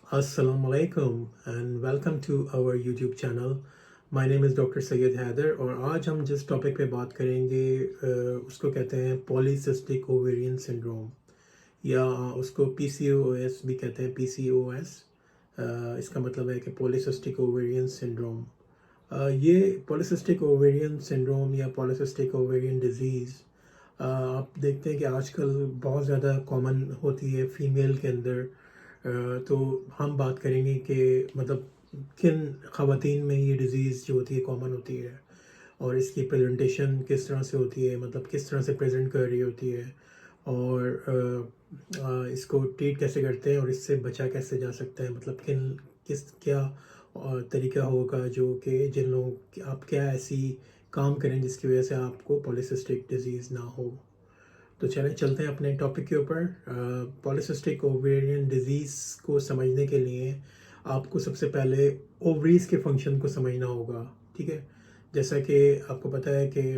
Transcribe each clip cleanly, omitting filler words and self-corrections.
Assalamu alaikum and welcome to our YouTube channel. My name is doctor Syed Haider और आज हम जिस टॉपिक पे बात करेंगे उसको कहते हैं पॉलीसिस्टिक ओवेरियन सिंड्रोम या उसको PCOS भी कहते हैं PCOS। इसका मतलब है कि पॉलीसिस्टिक ओवेरियन सिंड्रोम। ये पॉलीसिस्टिक ओवेरियन सिंड्रोम या पॉलीसिस्टिक ओवेरियन डिजीज़ आप देखते हैं कि आजकल बहुत ज़्यादा कॉमन होती है फीमेल के अंदर। तो हम बात करेंगे कि मतलब किन ख़वातीन में ये डिज़ीज़ जो होती है कॉमन होती है और इसकी प्रेजेंटेशन किस तरह से होती है, मतलब किस तरह से प्रेजेंट कर रही होती है और इसको ट्रीट कैसे करते हैं और इससे बचा कैसे जा सकता है, मतलब किस क्या तरीका होगा जो कि जिन लोगों आप क्या ऐसी काम करें जिसकी वजह से आपको पॉलीसिस्टिक डिजीज़ ना हो। तो चलते हैं अपने टॉपिक के ऊपर। पॉलीसिस्टिक ओवेरियन डिजीज़ को समझने के लिए आपको सबसे पहले ओवरीज़ के फंक्शन को समझना होगा। ठीक है, जैसा कि आपको पता है कि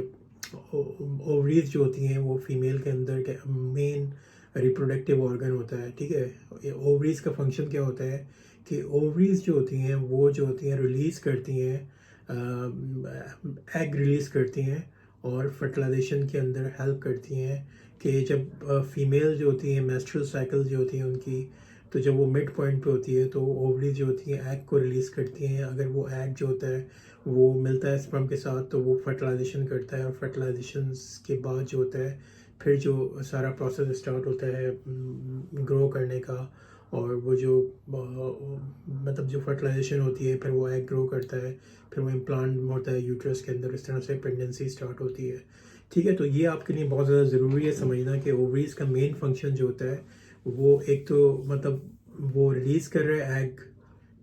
ओवरीज़ जो होती हैं वो फीमेल के अंदर के मेन रिप्रोडक्टिव ऑर्गन होता है। ठीक है, ओवरीज़ का फंक्शन क्या होता है कि ओवरीज़ जो होती हैं वो जो होती हैं रिलीज़ करती हैं, एग रिलीज़ करती हैं और फर्टिलाइजेशन के अंदर हेल्प करती हैं कि जब फीमेल जो होती है मेंस्ट्रुअल साइकिल जो होती है उनकी, तो जब वो मिड पॉइंट पे होती है तो ओवरीज जो होती हैं एग को रिलीज़ करती हैं। अगर वो एग जो होता है वो मिलता है स्पर्म के साथ तो वो फर्टिलाइजेशन करता है और फर्टिलाइजेशन के बाद जो होता है फिर जो सारा प्रोसेस स्टार्ट होता है ग्रो करने का। और वो जो मतलब जो फर्टिलाइजेशन होती है फिर वो एग ग्रो करता है, फिर वो इम्प्लांट होता है यूट्रस के अंदर, इस तरह से प्रेगनेंसी स्टार्ट होती है। ठीक है, तो ये आपके लिए बहुत ज़्यादा ज़रूरी है समझना कि ओवरीज का मेन फंक्शन जो होता है वो एक तो मतलब वो रिलीज़ कर रहा है एग।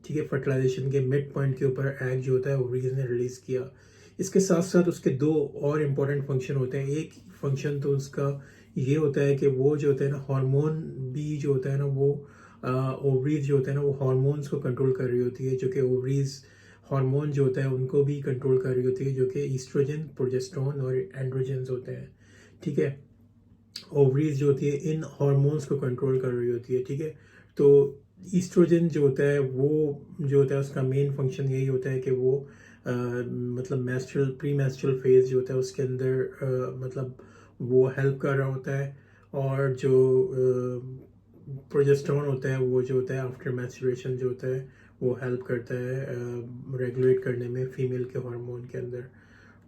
ठीक है, फर्टिलाइजेशन के मिड पॉइंट के ऊपर एग जो होता है ओवरीज ने रिलीज़ किया। इसके साथ साथ उसके दो और इम्पोर्टेंट फंक्शन होते हैं। एक फंक्शन तो उसका ये होता है कि वो जो होता है ना हार्मोन भी जो होता है ना वो ओवरीज जो होता है ना वो हार्मोन्स को कंट्रोल कर रही होती है, जो कि ओवरीज हार्मोन जो होता है उनको भी कंट्रोल कर रही होती है, जो कि ईस्ट्रोजन, प्रोजेस्टेरोन और एंड्रोजन्स होते हैं। ठीक है, ओवरीज जो होती है इन हार्मोन्स को कंट्रोल कर रही होती है। ठीक है, तो ईस्ट्रोजन जो होता है वो जो होता है उसका मेन फंक्शन यही होता है कि वो मतलब मेंस्ट्रुअल प्री मेंस्ट्रुअल फेज जो होता है उसके अंदर मतलब वो हेल्प कर रहा होता है। और जो प्रोजेस्टेरोन होता है वो जो होता है आफ्टर मैच्योरेशन जो होता है वो हेल्प करता है रेगुलेट करने में फीमेल के हार्मोन के अंदर।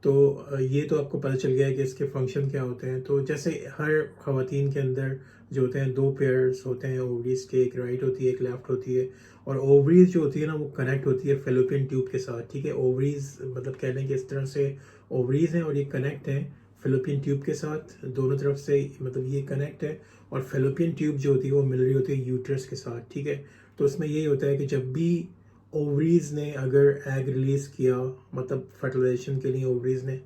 तो ये तो आपको पता चल गया है कि इसके फंक्शन क्या होते हैं। तो जैसे हर खवातीन के अंदर जो होते हैं दो पेयर्स होते हैं ओवरीज के, एक राइट होती है एक लेफ्ट होती है। और ओवरीज जो होती है ना वो कनेक्ट होती है फेलोपियन ट्यूब के साथ। ठीक है, ओवरीज मतलब कह लें कि इस तरह से ओवरीज हैं और ये कनेक्ट हैं फेलोपियन ट्यूब के साथ दोनों तरफ से, मतलब ये कनेक्ट है। और फेलोपियन ट्यूब जो होती है वो मिल रही होती है यूट्रस के साथ। ठीक है, तो इसमें यही होता है कि जब भी ओवरीज ने अगर एग रिलीज़ किया, मतलब फर्टिलाइजेशन के लिए ओवरीज ने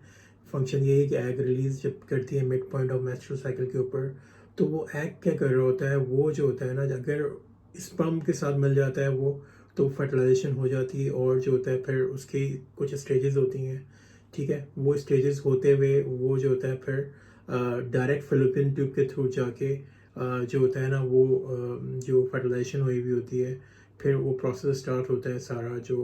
फंक्शन यही कि एग रिलीज जब करती है mid point of menstrual cycle के ऊपर, तो वो एग क्या कर रहा होता है, वो जो होता है ना अगर स्पर्म के साथ मिल जाता है वो तो फर्टिलाइजेशन हो जाती है। और जो होता है फिर उसकी कुछ स्टेजेस होती हैं। ठीक है, वो स्टेजेस होते हुए वो जो होता है फिर डायरेक्ट फेलोपियन ट्यूब के थ्रू जाके जो होता है ना वो जो फर्टिलाइजेशन हुई हुई होती है फिर वो प्रोसेस स्टार्ट होता है सारा जो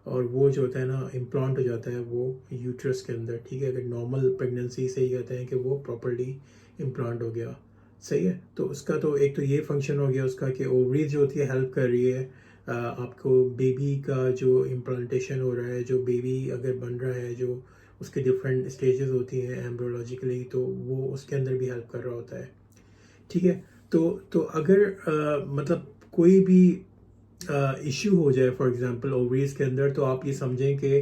और वो जो होता है ना इम्प्लांट हो जाता है वो यूट्रस के अंदर। ठीक है, अगर नॉर्मल प्रेगनेंसी से ही कहते हैं कि वो प्रॉपर्ली इम्प्लांट हो गया। सही है, तो उसका तो एक तो ये फंक्शन हो गया उसका कि ओवरीज जो होती है हेल्प कर रही है आपको बेबी का जो इम्प्लांटेशन हो रहा है, जो बेबी अगर बन रहा है, जो उसके डिफरेंट स्टेजेस होती हैं एम्ब्रियोलॉजिकली, तो वो उसके अंदर भी हेल्प कर रहा होता है। ठीक है, तो अगर मतलब कोई भी इश्यू हो जाए फॉर एग्जांपल ओवरीज के अंदर, तो आप ये समझें कि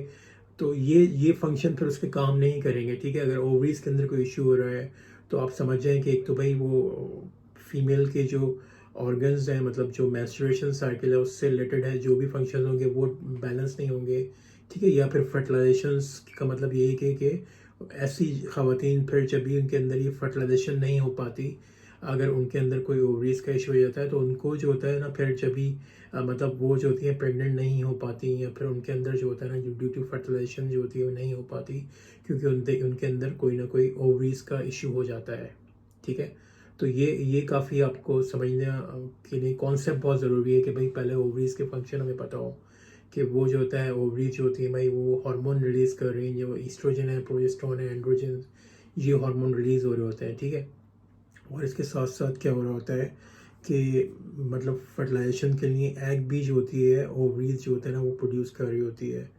तो ये फंक्शन फिर उसके काम नहीं करेंगे। ठीक है, अगर ओवरीज के अंदर कोई इश्यू हो रहा है तो आप समझ जाएं कि एक तो भाई वो फीमेल के जो ऑर्गन्स हैं, मतलब जो मैस्चुरेशन साइकिल है उससे रिलेटेड है, जो भी फंक्शन होंगे वो बैलेंस नहीं होंगे। ठीक है, या फिर फर्टिलाइजेशन का मतलब ये है कि ऐसी खवातीन फिर जब भी उनके अंदर ये फर्टिलाइजेशन नहीं हो पाती, अगर उनके अंदर कोई ओवरीज का इशू हो जाता है तो उनको जो होता है ना फिर जब भी मतलब वो जो होती है प्रेग्नेंट नहीं हो पाती, या फिर उनके अंदर जो होता है ना ड्यू टू फर्टिलाइजेशन जो होती है वो नहीं हो पाती, क्योंकि उनके अंदर कोई ना कोई ओवरीज का इशू हो जाता है। ठीक है, तो ये काफ़ी आपको समझना के लिए कॉन्सेप्ट बहुत ज़रूरी है कि भाई पहले ओवरीज़ के फंक्शन हमें पता हो कि वो जो होता है ओवरीज जो होती है भाई वो हार्मोन रिलीज़ कर रही है, जो ईस्ट्रोजन है, प्रोजेस्टेरोन है, एंड्रोजन, ये हार्मोन रिलीज़ हो रहे होते हैं, ठीक है। और इसके साथ साथ क्या हो रहा होता है कि मतलब फर्टिलाइजेशन के लिए एग भी जो होती है ओवरीज जो होता है ना वो प्रोड्यूस कर रही होती है,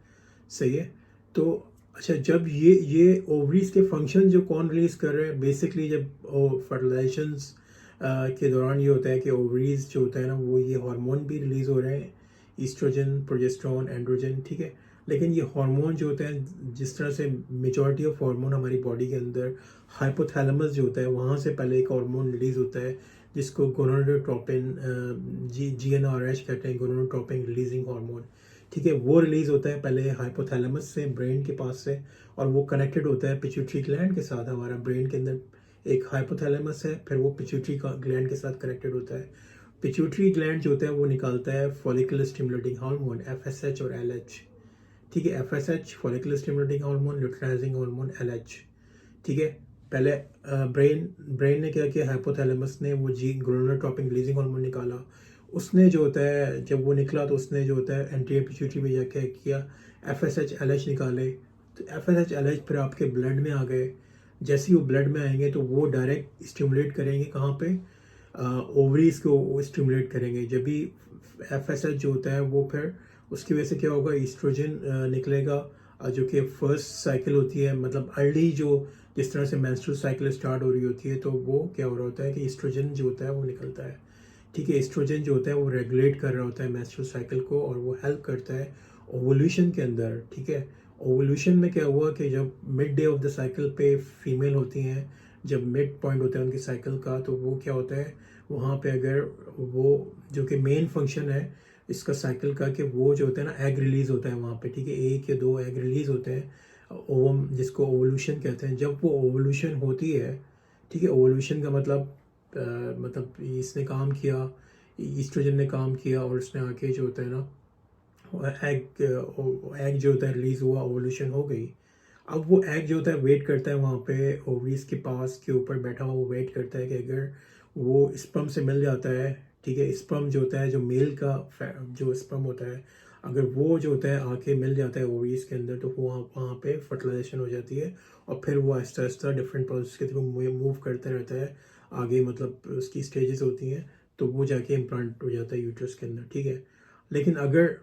सही है। तो अच्छा, जब ये ओवरीज के फंक्शन जो कौन रिलीज कर रहे हैं, बेसिकली जब फर्टिलाइजेशन के दौरान ये होता है कि ओवरीज जो होता है ना वो ये हार्मोन भी रिलीज हो रहे हैं, ईस्ट्रोजन, प्रोजेस्टेरोन, एंड्रोजन, ठीक है। लेकिन ये हार्मोन जो होते हैं, जिस तरह से मेजॉरिटी ऑफ हार्मोन हमारी बॉडी के अंदर हाइपोथैलेमस जो होता है वहाँ से पहले एक हार्मोन रिलीज होता है जिसको गोनाडोट्रोपिन GnRH कहते हैं, गोनाडोट्रोपिन रिलीजिंग हार्मोन, ठीक है। वो रिलीज होता है पहले हाइपोथैलेमस से, ब्रेन के पास से, और वो कनेक्टेड होता है पिट्यूटरी ग्लैंड के साथ। हमारा ब्रेन के अंदर एक हाइपोथैलेमस है, फिर वो पिट्यूटरी ग्लैंड के साथ कनेक्टेड होता है। पिट्यूटरी ग्लैंड जो होता है वो निकालता है फॉलिकुलर स्टिमुलेटिंग हार्मोन FSH और LH, ठीक है। FSH follicular stimulating hormone, luteinising hormone LH, ठीक है। पहले ब्रेन ने क्या किया, हाइपोथैलेमस ने वो गोनाडोट्रोपिन रिलीजिंग हार्मोन निकाला। उसने जो होता है जब वो निकला तो उसने जो होता है एंटीरियर पिट्यूटरी में जाके किया FSH LH निकाले। तो FSH LH फिर आपके ब्लड में आ गए। जैसे ही वो ब्लड में आएंगे तो वो डायरेक्ट स्टिमुलेट करेंगे कहाँ पे, ओवरीज को स्टिमुलेट करेंगे। जब भी FSH जो होता है वो फिर उसकी वजह से क्या होगा, ईस्ट्रोजन निकलेगा, जो कि फर्स्ट साइकिल होती है, मतलब अर्ली जो जिस तरह से मेंस्ट्रुअल साइकिल स्टार्ट हो रही होती है तो वो क्या हो रहा होता है कि ईस्ट्रोजन जो होता है वो निकलता है, ठीक है। ईस्ट्रोजन जो होता है वो रेगुलेट कर रहा होता है मेंस्ट्रुअल साइकिल को, और वो हेल्प करता है ओवुलेशन के अंदर, ठीक है। ओवुलेशन में क्या हुआ कि जब mid day of the cycle पे फीमेल होती हैं, जब मिड पॉइंट होता है उनकी साइकिल का, तो वो क्या होता है वहाँ पे अगर वो जो कि मेन फंक्शन है इसका साइकिल का, कि वो जो होता है ना एग रिलीज होता है वहाँ पे, ठीक है। 1 या 2 एग रिलीज होते हैं, ओवम जिसको ओवल्यूशन कहते हैं। जब वो ओवल्यूशन होती है, ठीक है, ओवल्यूशन का मतलब इसने काम किया, ईस्ट्रोजन ने काम किया, और उसने आके जो होता है ना एग जो होता है रिलीज हुआ, ओवल्यूशन हो गई। अब वो एग जो होता है वेट करता है वहाँ पे ओवरीज के पास के ऊपर बैठा हुआ, वो वेट करता है कि अगर वो स्पर्म से मिल जाता है, ठीक है। स्पर्म जो होता है, जो मेल का जो स्पर्म होता है, अगर वो जो होता है आके मिल जाता है ओवरीज के अंदर, तो वो वहाँ पे फर्टिलाइजेशन हो जाती है, और फिर वो आहिस्ता आहिस्ता डिफरेंट प्रोसेस के थ्रू मूव करते रहता है आगे, मतलब उसकी स्टेजेस होती हैं, तो वो जाके इम्प्लांट हो जाता है यूट्रस के अंदर, ठीक है। लेकिन अगर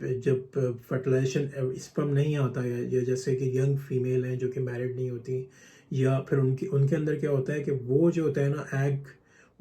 जब फर्टिलाइजेशन स्पर्म नहीं आता है, या जैसे कि यंग फीमेल हैं जो कि मैरिड नहीं होती, या फिर उनके उनके अंदर क्या होता है कि वो जो होता है ना एग,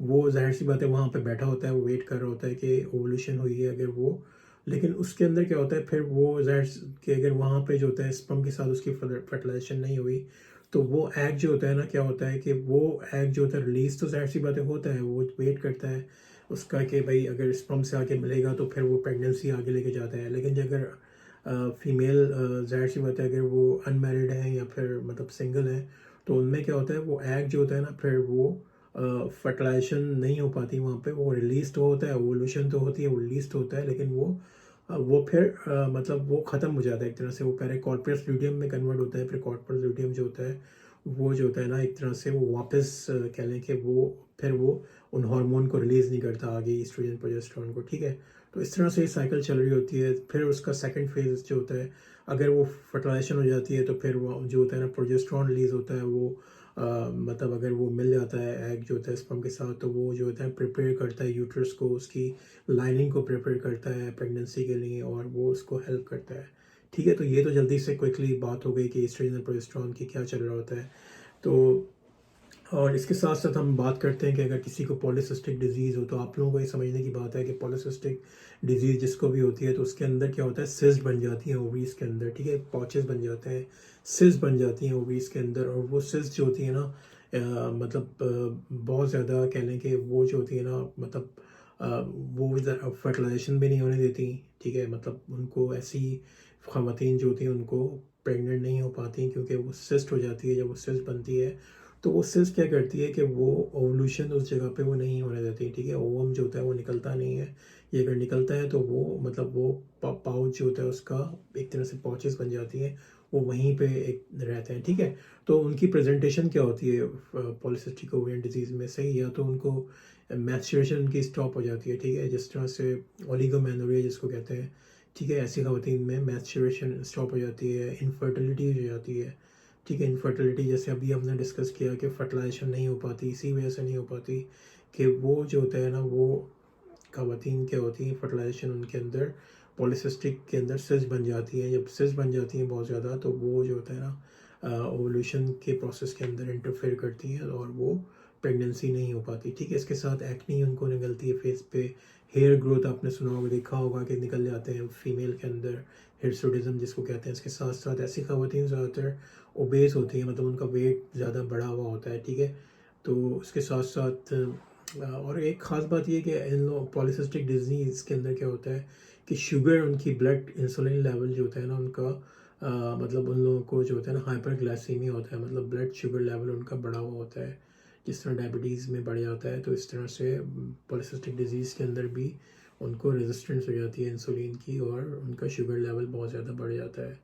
वो जाहिर सी बात है वहाँ पे बैठा होता है, वो वेट कर रहा होता है कि ओवुलेशन हुई है अगर वो, लेकिन उसके अंदर क्या होता है फिर वो जाहिर कि अगर वहाँ पे जो होता है स्पर्म के साथ उसकी फर्टिलाइजेशन नहीं हुई, तो वो एग जो होता है ना, क्या होता है कि वो एग जो होता है रिलीज तो जाहिर सी बात है होता है, वो वेट करता है उसका कि भाई अगर स्पर्म से आके मिलेगा तो फिर वो प्रेगनेंसी आगे लेके जाता है। लेकिन अगर फीमेल जाहिर सी बात है अगर वो अनमैरिड है या फिर मतलब सिंगल है, तो उनमें क्या होता है वो एग जो होता है ना फिर वो फर्टिलाइजेशन नहीं हो पाती वहाँ पे, वो रिलीज तो होता है, ओवुलेशन तो होती है, वो रिलीज तो होता है, लेकिन वो फिर मतलब वो ख़त्म हो जाता है एक तरह से। वो पहले कॉर्पस ल्यूटियम में कन्वर्ट होता है, फिर कॉर्पस ल्यूटियम जो होता है वो जो होता है ना एक तरह से वो वापस कह लें कि वो फिर वो उन हार्मोन को रिलीज़ नहीं करता आगे, ईस्ट्रोजन प्रोजेस्टेरोन को, ठीक है। तो इस तरह से ये साइकिल चल रही होती है। फिर उसका सेकंड फेज जो होता है, अगर वो फर्टिलाइजेशन हो जाती है तो फिर वो जो होता है ना प्रोजेस्टेरोन रिलीज होता है, वो मतलब अगर वो मिल जाता है एग जो होता है स्पर्म के साथ, तो वो जो होता है प्रिपेयर करता है यूट्रस को, उसकी लाइनिंग को प्रिपेयर करता है प्रेगनेंसी के लिए, और वो उसको हेल्प करता है, ठीक है। तो ये तो जल्दी से क्विकली बात हो गई कि ईस्ट्रोजन प्रोजेस्टेरोन की क्या चल रहा होता है। तो और इसके साथ साथ हम बात करते हैं कि अगर किसी को पॉलीसिस्टिक डिजीज़ हो, तो आप लोगों को ये समझने की बात है कि पॉलीसिस्टिक डिजीज़ जिसको भी होती है तो उसके अंदर क्या होता है, सिस्ट बन जाती हैं ओवरीज के अंदर, ठीक है। पॉचेस बन जाते हैं, सिस्ट बन जाती हैं ओवरीज के अंदर, और वो सिस्ट जो होती है ना मतलब बहुत ज़्यादा कह लें कि वो जो होती है ना मतलब वो फर्टिलाइजेशन भी नहीं होने देती, ठीक है। मतलब उनको ऐसी ख़वातीन जो होती हैं उनको प्रेग्नेंट नहीं हो पाती, क्योंकि वो सिस्ट हो जाती है। जब वो सिस्ट बनती है तो वो सिस्ट क्या करती है कि वो ओवल्यूशन उस जगह पे वो नहीं होने देती, ठीक है। ओवम जो होता है वो निकलता नहीं है, ये अगर निकलता है तो वो मतलब वो पाउच जो होता है उसका एक तरह से पॉचेस बन जाती है, वो वहीं पे एक रहते हैं, ठीक है। तो उनकी प्रेजेंटेशन क्या होती है पॉलीसिस्टिक ओवेरियन डिजीज़ में, सही, या तो उनको मैच्योरेशन उनकी स्टॉप हो जाती है, ठीक है, जिस तरह से ओलिगोमेनोरिया जिसको कहते हैं, ठीक है, ऐसी खवातीन में मैच्योरेशन स्टॉप हो जाती है, इनफर्टिलिटी हो जाती है, ठीक है। इनफर्टिलिटी जैसे अभी हमने डिस्कस किया कि फर्टिलाइजेशन नहीं हो पाती, इसी वजह से नहीं हो पाती कि वो जो होता है ना, वो खवातीन क्या होती हैं, फर्टिलाइजेशन उनके अंदर पॉलीसिस्टिक के अंदर सिस्ट बन जाती हैं। जब सिस्ट बन जाती हैं बहुत ज़्यादा, तो वो जो होता है ना ओवुलेशन के प्रोसेस के अंदर इंटरफेयर करती हैं और वो प्रेगनेंसी नहीं हो पाती, ठीक है। इसके साथ एक्नी उनको निकलती है फेस पे, हेयर ग्रोथ आपने सुना होगा, देखा होगा कि निकल जाते हैं फीमेल के अंदर, हिर्सुटिज्म जिसको कहते हैं। इसके साथ साथ ऐसी खवातीन ज़्यादातर ओबेस होती हैं, मतलब उनका वेट ज़्यादा बढ़ा हुआ होता है, ठीक है। तो इसके साथ साथ और एक ख़ास बात ये कि इन लोग पॉलीसिस्टिक डिजीज़ के अंदर क्या होता है कि शुगर, उनकी ब्लड इंसुलिन लेवल जो होता है ना उनका, मतलब उन लोगों को जो होता है ना हाइपरग्लाइसीमिया होता है, मतलब ब्लड शुगर लेवल उनका बढ़ा हुआ होता है, जिस तरह डायबिटीज़ में बढ़ जाता है, तो इस तरह से पॉलीसिस्टिक डिजीज़ के अंदर भी उनको रेजिस्टेंस हो जाती है इंसुलिन की और उनका शुगर लेवल बहुत ज़्यादा बढ़ जाता है,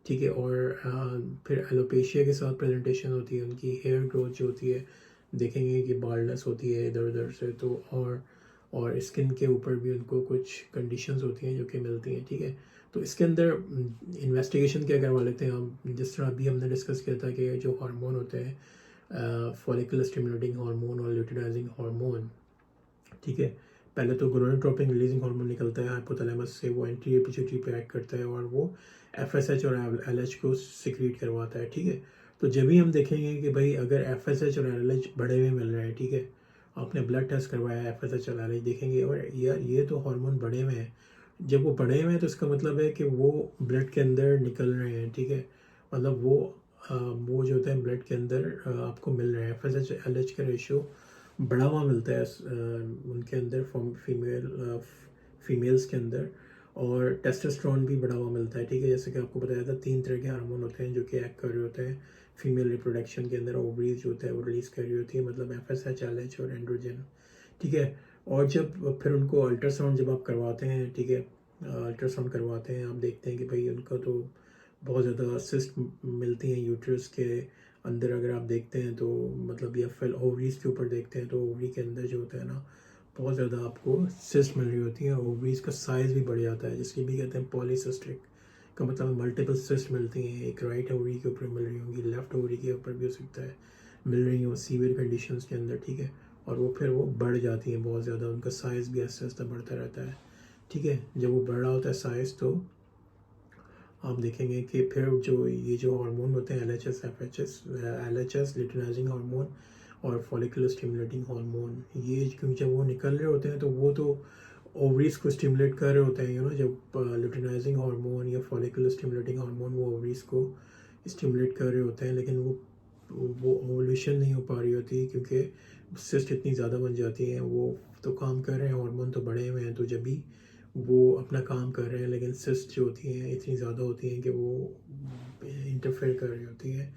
ठीक है। और फिर एलोपेशिया के साथ प्रेजेंटेशन होती है उनकी, हेयर ग्रोथ जो होती है, देखेंगे कि बाल्डनेस होती है इधर उधर से, तो और स्किन के ऊपर भी उनको कुछ कंडीशंस होती हैं जो कि मिलती हैं, ठीक है। तो इसके अंदर इन्वेस्टिगेशन क्या करवा लेते हैं हम, जिस तरह अभी हमने डिस्कस किया था कि जो हार्मोन होते हैं फॉलिकल स्टिमुलेटिंग हार्मोन और ल्यूटिनाइजिंग हार्मोन, ठीक है। पहले तो गोनाडोट्रोपिन रिलीजिंग हार्मोन निकलता है हाइपोथैलेमस से, वो एंटीरियर पिट्यूटरी पे एक्ट करता है और वो एफएसएच और एलएच को सिक्रीट करवाता है, ठीक है। तो जब भी हम देखेंगे कि भाई अगर एफएसएच और एलएच बढ़े हुए मिल रहे हैं, ठीक है, आपने ब्लड टेस्ट करवाया, एफएसएच और एलएच देखेंगे और यार ये तो हार्मोन बढ़े हुए हैं, जब वो बढ़े हुए हैं तो इसका मतलब है कि वो ब्लड के अंदर निकल रहे हैं, ठीक है, मतलब वो जो होता है ब्लड के अंदर आपको मिल रहे हैं, एफएसएच एलएच का रेशियो बढ़ा हुआ मिलता है उनके अंदर, फीमेल्स के अंदर, और टेस्टोस्टेरोन भी बढ़ा हुआ मिलता है, ठीक है। जैसे कि आपको बताया था 3 तरह के हार्मोन होते हैं जो कि एक्ट कर रहे होते हैं फीमेल रिप्रोडक्शन के अंदर, ओवरीज जो होता है वो रिलीज कर रही होती है, मतलब एफएसएच एलएच और एंड्रोजन, ठीक है। और जब फिर उनको अल्ट्रासाउंड जब आप करवाते हैं, ठीक है, अल्ट्रासाउंड करवाते हैं, आप देखते हैं कि भाई उनका तो बहुत ज़्यादा सिस्ट मिलती हैं यूट्रस के अंदर, अगर आप देखते हैं तो मतलब, या फिर ओवरीज के ऊपर देखते हैं तो ओवरी के अंदर जो होता है ना बहुत ज़्यादा आपको सिस्ट मिल रही होती है, ओवरीज का साइज़ भी बढ़ जाता है, जिसकी भी कहते हैं पॉलीसिस्टिक का मतलब मल्टीपल सिस्ट मिलती हैं, एक राइट ओवरी के ऊपर मिल रही होंगी, लेफ्ट ओवरी के ऊपर भी हो सकता है मिल रही हो सीवियर कंडीशंस के अंदर, ठीक है। और वो फिर वो बढ़ जाती हैं बहुत ज़्यादा, उनका साइज़ भी आहिस्ता आहिस्ता बढ़ता रहता है, ठीक है। जब वो बढ़ रहा होता है साइज़, तो आप देखेंगे कि फिर जो ये जो हार्मोन होते हैं एलएचएस, एफएचएस, एलएचएस ल्यूटिनाइजिंग हार्मोन और फॉलिकुलर स्टिमुलेटिंग हार्मोन, ये क्योंकि जब वो निकल रहे होते हैं तो वो तो ओवरीज को स्टिमुलेट कर रहे होते हैं, यू नो, जब ल्यूटिनाइजिंग हार्मोन या फॉलिकुलर स्टिमुलेटिंग हार्मोन वो ओवरीज को स्टिमुलेट कर रहे होते हैं, लेकिन वो ओवुलेशन नहीं हो पा रही होती क्योंकि सिस्ट इतनी ज़्यादा बन जाती हैं, वो तो काम कर रहे हैं, हार्मोन तो बढ़े हुए हैं, तो जब भी वो अपना काम कर रहे हैं लेकिन सिस्ट जो होती हैं इतनी ज़्यादा होती हैं कि वो इंटरफेयर कर रही होती है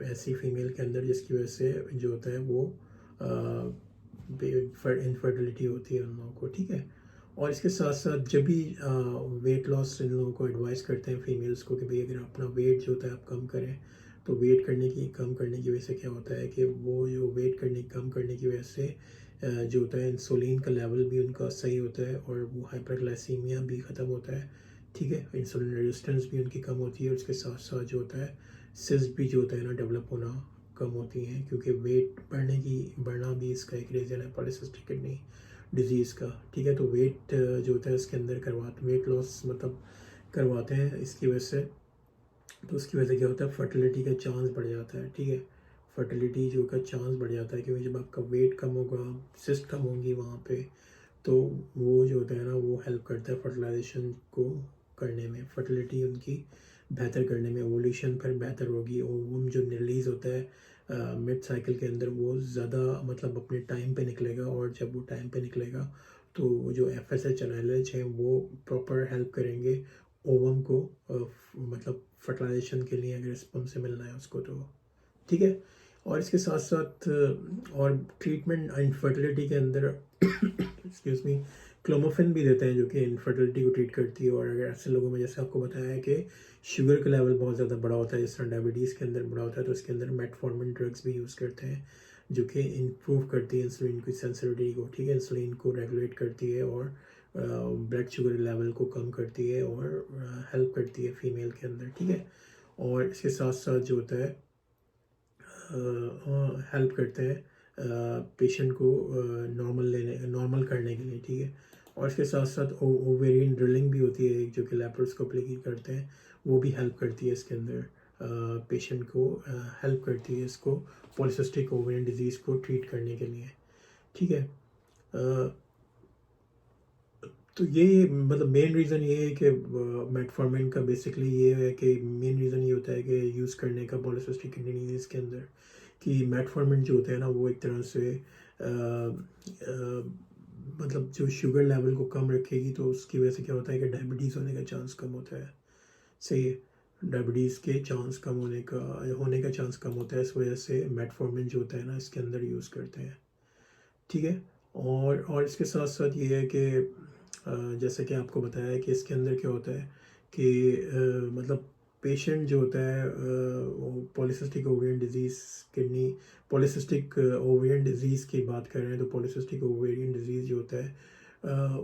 ऐसी फीमेल के अंदर, जिसकी वजह से जो होता है वो इनफर्टिलिटी होती है उन लोगों को, ठीक है। और इसके साथ साथ जब भी वेट लॉस इन लोगों को एडवाइस करते हैं फीमेल्स को कि भाई अगर अपना वेट जो होता है आप कम करें, तो वेट कम करने की वजह से क्या होता है कि वो जो वेट कम करने की वजह से जो होता है इंसुलिन का लेवल भी उनका सही होता है और वो हाइपरग्लाइसीमिया भी ख़त्म होता है, ठीक है, इंसुलिन रेजिस्टेंस भी उनकी कम होती है, और इसके साथ साथ जो होता है सिस्ट भी जो होता है ना डेवलप होना कम होती हैं, क्योंकि वेट बढ़ना भी इसका एक रीज़न है पॉलीसिस्टिक किडनी डिजीज़ का, ठीक है। तो वेट जो होता है इसके अंदर वेट लॉस मतलब करवाते हैं इसकी वजह से, तो उसकी वजह से क्या होता है फर्टिलिटी का चांस बढ़ जाता है, ठीक है, फर्टिलिटी जो का चांस बढ़ जाता है, क्योंकि जब आपका वेट कम होगा, सिस्ट कम होंगी वहाँ पे, तो वो जो होता है ना वो हेल्प करता है फर्टिलाइजेशन को करने में, फर्टिलिटी उनकी बेहतर करने में, ओवुलेशन फिर बेहतर होगी, ओवम जो रिलीज़ होता है मिड साइकिल के अंदर वो ज़्यादा मतलब अपने टाइम पे निकलेगा, और जब वो टाइम पे निकलेगा तो वो जो F S H N L H हैं वो प्रॉपर हेल्प करेंगे ओवम को, मतलब फर्टिलाइजेशन के लिए अगर स्पर्म से मिलना है उसको, तो ठीक है। और इसके साथ साथ और ट्रीटमेंट इनफर्टिलिटी के अंदर एक्सक्यूज मी, क्लोमिफेन भी देते हैं जो कि इनफर्टिलिटी को ट्रीट करती है। और अगर ऐसे लोगों में जैसे आपको बताया है कि शुगर का लेवल बहुत ज़्यादा बड़ा होता है, जिस तरह डायबिटीज़ के अंदर बड़ा होता है, तो इसके अंदर मेटफॉर्मिन ड्रग्स भी यूज़ करते हैं जो कि इम्प्रूव करती है इंसुलिन की सेंसिटिविटी को, ठीक है, इंसुलिन को रेगुलेट करती है और ब्लड शुगर लेवल को कम करती है और हेल्प करती है फीमेल के अंदर, ठीक है। और इसके साथ साथ जो होता है हेल्प करते हैं पेशेंट को नॉर्मल करने के लिए, ठीक है। और इसके साथ साथ ओवेरियन ड्रिलिंग भी होती है जो कि लेप्रोस्कोपी करते हैं, वो भी हेल्प करती है इसके अंदर पेशेंट को हेल्प करती है इसको पॉलिसिस्टिक ओवेरियन डिजीज़ को ट्रीट करने के लिए, ठीक है। तो ये मतलब मेन रीज़न ये है कि मेटफॉर्मिन का बेसिकली ये है कि मेन रीज़न ये होता है कि यूज़ करने का पॉलिसिस्टिक किडनी डिजीज़ के अंदर कि मेटफॉर्मिन जो होता है ना वो एक तरह से मतलब जो शुगर लेवल को कम रखेगी, तो उसकी वजह से क्या होता है कि डायबिटीज़ होने का चांस कम होता है, सही है। डायबिटीज़ के चांस कम होने का चांस कम होता है, इस वजह से मेटफॉर्मिन जो होता है ना इसके अंदर यूज़ करते हैं, ठीक है। और इसके साथ साथ ये है कि जैसे कि आपको बताया है कि इसके अंदर क्या होता है कि मतलब पेशेंट जो होता है वो polycystic ovarian disease kidney polycystic ovarian disease की बात कर रहे हैं, तो पॉलिसिस्टिक ओवेरियन डिजीज़ जो होता है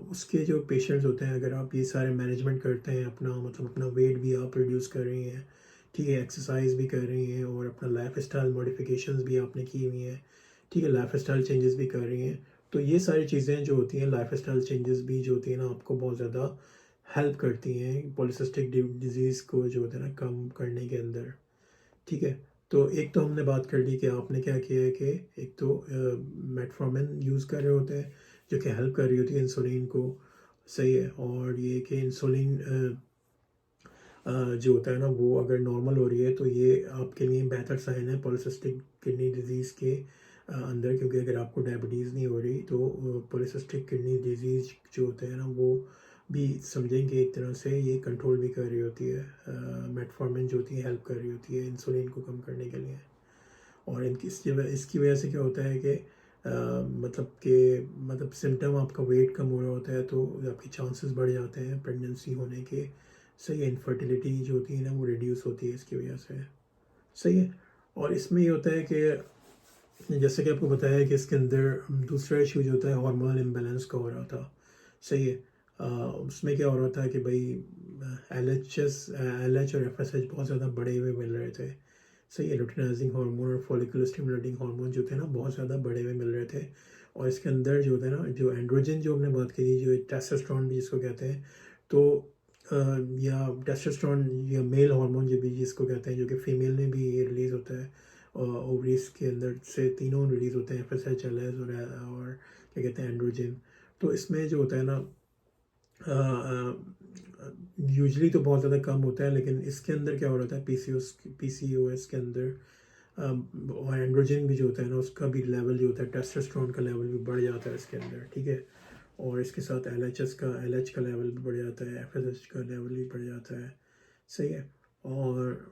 उसके जो पेशेंट्स होते हैं, अगर आप ये सारे मैनेजमेंट करते हैं अपना मतलब अपना वेट भी आप रिड्यूस कर रही हैं, ठीक है, एक्सरसाइज भी कर रही हैं और अपना लाइफ स्टाइल मॉडिफिकेशंस भी आपने की हुई हैं, ठीक है, लाइफ स्टाइल चेंजेस भी कर रही हैं, तो ये सारी चीज़ें जो होती हैं लाइफ स्टाइल चेंजेस भी जो होती हैं ना आपको बहुत ज़्यादा हेल्प करती हैं पॉलिसिस्टिक डिजीज़ को जो होता है ना कम करने के अंदर, ठीक है। तो एक तो हमने बात कर ली कि आपने क्या किया है कि एक तो मेटफॉर्मिन यूज़ कर रहे होते हैं जो कि हेल्प कर रही होती है इंसुलिन को, सही है। और ये कि इंसुलिन जो होता है ना वो अगर नॉर्मल हो रही है तो ये आपके लिए बेहतर साइन है पॉलिसिस्टिक किडनी डिजीज़ के अंदर, क्योंकि अगर आपको डायबिटीज़ नहीं हो रही तो पॉलिसिस्टिक किडनी डिजीज़ जो होते हैं ना वो भी समझेंगे एक तरह से ये कंट्रोल भी कर रही होती है, मेटफॉर्मिन जो होती है हेल्प कर रही होती है इंसुलिन को कम करने के लिए। और इसकी वजह से क्या होता है कि मतलब सिम्टम आपका वेट कम हो रहा होता है तो आपके चांसेस बढ़ जाते हैं प्रेगनेंसी होने के, सही है। इनफर्टिलिटी जो होती है ना वो रिड्यूस होती है इसकी वजह से, सही है। और इसमें ये होता है कि जैसे कि आपको बताया है कि इसके अंदर दूसरा इशू जो होता है हार्मोनल इम्बैलेंस का हो रहा था, सही है। उसमें क्या हो रहा था कि भाई एल एच और FSH बहुत ज़्यादा बढ़े हुए मिल रहे थे, सही है। लुटिनाइजिंग हार्मोन और फॉलिकुलर स्टिमुलेटिंग हार्मोन जो थे ना बहुत ज़्यादा बढ़े हुए मिल रहे थे। और इसके अंदर जो होता है ना जो एंड्रोजन जो हमने बात करी जो टेस्टोस्टेरोन भी जिसको कहते हैं, तो या टेस्टोस्टेरोन या मेल हार्मोन जो भी जिसको कहते हैं जो कि फीमेल में भी ये रिलीज़ होता है ओवरीज के अंदर से तीनों रिलीज़ होते हैं FSH LH और क्या कहते हैं एंड्रोजन। तो इसमें जो होता है ना यूजली तो बहुत ज़्यादा कम होता है, लेकिन इसके अंदर क्या हो रहा था PCOS के अंदर और एंड्रोजन भी जो होता है ना उसका भी लेवल जो होता है टेस्टोस्टेरोन का लेवल भी बढ़ जाता है इसके अंदर, ठीक है। और इसके साथ LH का लेवल भी बढ़ जाता है, FSH का लेवल भी बढ़ जाता है, सही है। और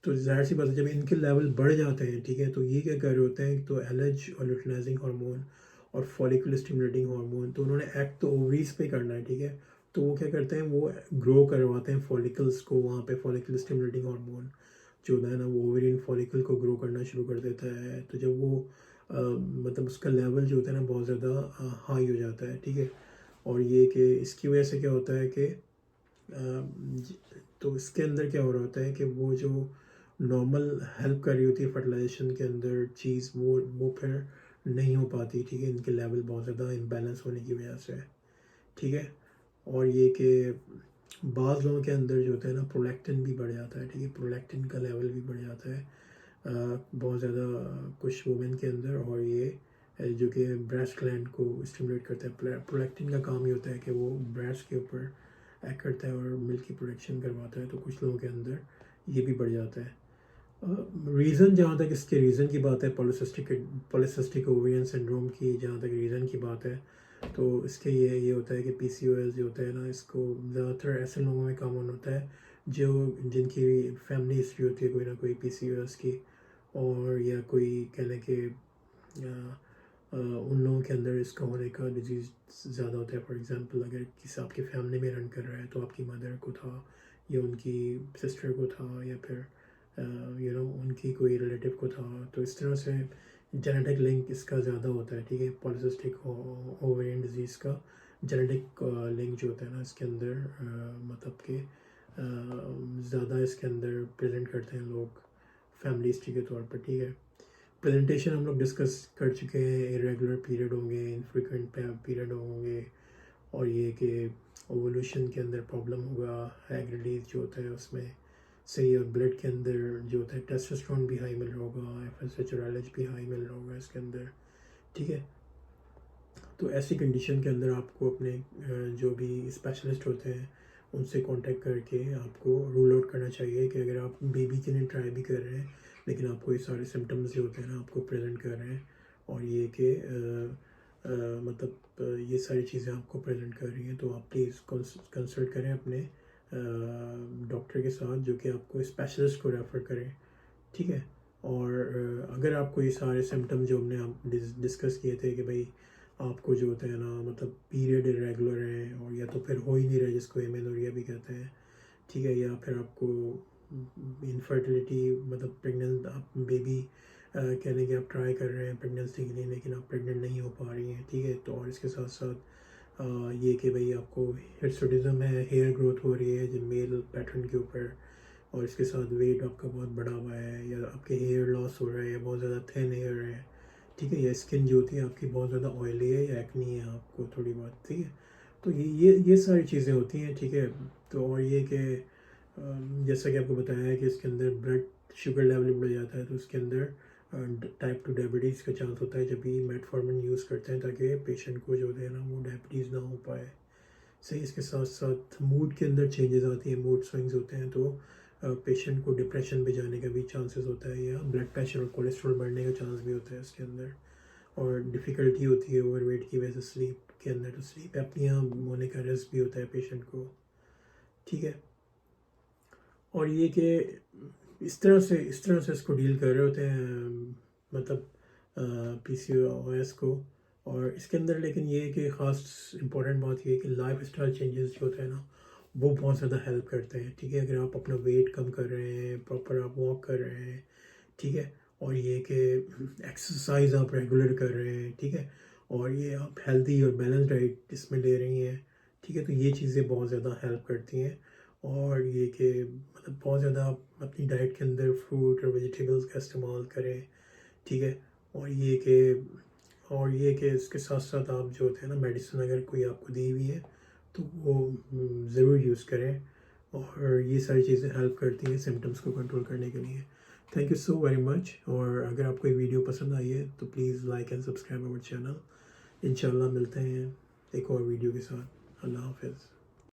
तो ज़ाहिर सी बात है जब इनके लेवल बढ़ जाते हैं, ठीक है, तो ये क्या कर रहे होते हैं तो LH और ल्यूटिनाइजिंग हार्मोन और फॉलिकुलर स्टिमुलेटिंग हार्मोन तो उन्होंने एक्ट तो ओवरीज पे करना है, ठीक है। तो वो क्या करते हैं वो ग्रो करवाते हैं फॉलिकल्स को, वहाँ पे फॉलिकुलर स्टिमुलेटिंग हार्मोन जो होता है ना वो ओवेरियन फॉलिकल को ग्रो करना शुरू कर देता है। तो जब वो मतलब उसका लेवल जो होता है ना बहुत ज़्यादा हाई हो जाता है, ठीक है। और ये कि इसकी वजह से क्या होता है कि तो इसके अंदर क्या हो रहा होता है कि वो जो नॉर्मल हेल्प कर रही होती है फर्टिलाइजेशन के अंदर चीज़ वो फिर नहीं हो पाती, ठीक है, इनके लेवल बहुत ज़्यादा इम्बैलेंस होने की वजह से, ठीक है। और ये कि बाज़ लोगों के अंदर जो होता है ना प्रोलैक्टिन भी बढ़ जाता है, ठीक है, प्रोलैक्टिन का लेवल भी बढ़ जाता है बहुत ज़्यादा कुछ वुमेन के अंदर। और ये जो कि ब्रेस्ट ग्लैंड को स्टिमुलेट करता है, प्रोलैक्टिन का काम ही होता है कि वो ब्रेस्ट के ऊपर एक्ट करता है और मिल्क की प्रोडक्शन करवाता है, तो कुछ लोगों के अंदर ये भी बढ़ जाता है। रीज़न जहाँ तक इसके रीज़न की बात है पॉलिसिस्टिक ओवेरियन सिंड्रोम की जहाँ तक रीज़न की बात है, तो इसके ये होता है कि PCOS जो होता है ना इसको ज़्यादातर ऐसे लोगों में कॉमन होता है जो जिनकी फैमिली हिस्ट्री होती है कोई ना कोई PCOS की, और या कोई कह लें कि उन लोगों के अंदर इसका होने का डिजीज़ ज़्यादा होता है। फॉर एग्ज़ाम्पल अगर किसी आपकी फैमिली में रन कर रहा है तो आपकी मदर को था या उनकी सिस्टर को था या फिर उनकी कोई रिलेटिव को था, तो इस तरह से जेनेटिक लिंक इसका ज़्यादा होता है। ठीक है, पॉलीसिस्टिक ओवेरियन डिजीज़ का जेनेटिक लिंक जो होता है ना इसके अंदर मतलब कि ज़्यादा इसके अंदर प्रेजेंट करते हैं लोग फैमिली हिस्ट्री के तौर पर। ठीक है, प्रेजेंटेशन हम लोग डिस्कस कर चुके हैं, इरेगुलर पीरियड होंगे, इनफ्रीक्वेंट पीरियड होंगे, और ये कि ओवोल्यूशन के अंदर प्रॉब्लम होगा, एग रिलीज जो होता है उसमें सही, और ब्लड के अंदर जो होता है टेस्टोस्टेरोन भी हाई मिल रहा होगा, एफएसएच और एलएच भी हाई मिल रहा होगा इसके अंदर। ठीक है, तो ऐसी कंडीशन के अंदर आपको अपने जो भी स्पेशलिस्ट होते हैं उनसे कांटेक्ट करके आपको रूल आउट करना चाहिए कि अगर आप बेबी के लिए ट्राई भी कर रहे हैं लेकिन आपको ये सारे सिम्टम्स जो होते हैं ना आपको प्रेजेंट कर रहे हैं, और ये कि मतलब ये सारी चीज़ें आपको प्रेजेंट कर रही हैं, तो आप प्लीज़ कंसल्ट करें अपने डॉक्टर के साथ जो कि आपको स्पेशलिस्ट को रेफ़र करें। ठीक है, और अगर आपको ये सारे सिम्टम जो हमने आप डिस्कस किए थे कि भाई आपको जो होता है ना मतलब पीरियड इरेगुलर है और या तो फिर हो ही नहीं रहा जिसको एमेनोरिया भी कहते हैं। ठीक है, या फिर आपको इनफर्टिलिटी मतलब प्रेगनेंट आप बेबी कहने की आप ट्राई कर रहे हैं प्रेगनेंसी के लिए लेकिन आप प्रेग्नेंट नहीं हो पा रही हैं। ठीक है, तो और इसके साथ साथ ये कि भाई आपको हिर्सुटिज्म है, हेयर ग्रोथ हो रही है जो मेल पैटर्न के ऊपर, और इसके साथ वेट आपका बहुत बढ़ा हुआ है, या आपके हेयर लॉस हो रहा है, या बहुत ज़्यादा थिन हेयर है। ठीक है, या स्किन जो होती है आपकी बहुत ज़्यादा ऑयली है या एक्नी है आपको थोड़ी बहुत। ठीक है, तो ये सारी चीज़ें होती हैं। ठीक है, तो और ये कि जैसा कि आपको बताया है कि इसके अंदर ब्लड शुगर लेवल बढ़ जाता है, तो उसके अंदर टाइप 2 डायबिटीज़ का चांस होता है जब भी मेटफॉर्मिन यूज़ करते हैं ताकि पेशेंट को जो है ना वो डायबिटीज़ ना हो पाए। सही, इसके साथ साथ मूड के अंदर चेंजेस आती हैं, मूड स्विंग्स होते हैं, तो पेशेंट को डिप्रेशन में जाने का भी चांसेस होता है, या ब्लड प्रेशर और कोलेस्ट्रॉल बढ़ने का चांस भी होता है इसके अंदर, और डिफ़िकल्टी होती है ओवरवेट की वजह से स्लीप के अंदर, तो स्लीप एपनिया होने का रिस्क भी होता है पेशेंट को। ठीक है, और ये कि इस तरह से इसको डील कर रहे होते हैं मतलब पीसीओएस को, और इसके अंदर लेकिन ये कि ख़ास इम्पोर्टेंट बात ये है कि लाइफ स्टाइल चेंजेस जो होते हैं ना वो बहुत ज़्यादा हेल्प करते हैं। ठीक है, अगर आप अपना वेट कम कर रहे हैं, प्रॉपर आप वॉक कर रहे हैं, ठीक है, और ये कि एक्सरसाइज आप रेगुलर कर रहे हैं, ठीक है, और ये आप हेल्दी और बैलेंस डाइट इसमें ले रही हैं, ठीक है, तो ये चीज़ें बहुत ज़्यादा हेल्प करती हैं। और ये कि मतलब बहुत ज़्यादा आप अपनी डाइट के अंदर फ्रूट और वेजिटेबल्स का इस्तेमाल करें। ठीक है, और ये कि इसके साथ साथ आप जो होते हैं ना मेडिसिन अगर कोई आपको दी हुई है तो वो ज़रूर यूज़ करें, और ये सारी चीज़ें हेल्प करती हैं सिम्टम्स को कंट्रोल करने के लिए। Thank you so very much, और अगर आपको ये वीडियो पसंद आई है तो please like and subscribe our channel. इंशाल्लाह मिलते हैं एक और वीडियो के साथ। अल्लाह हाफ़िज़।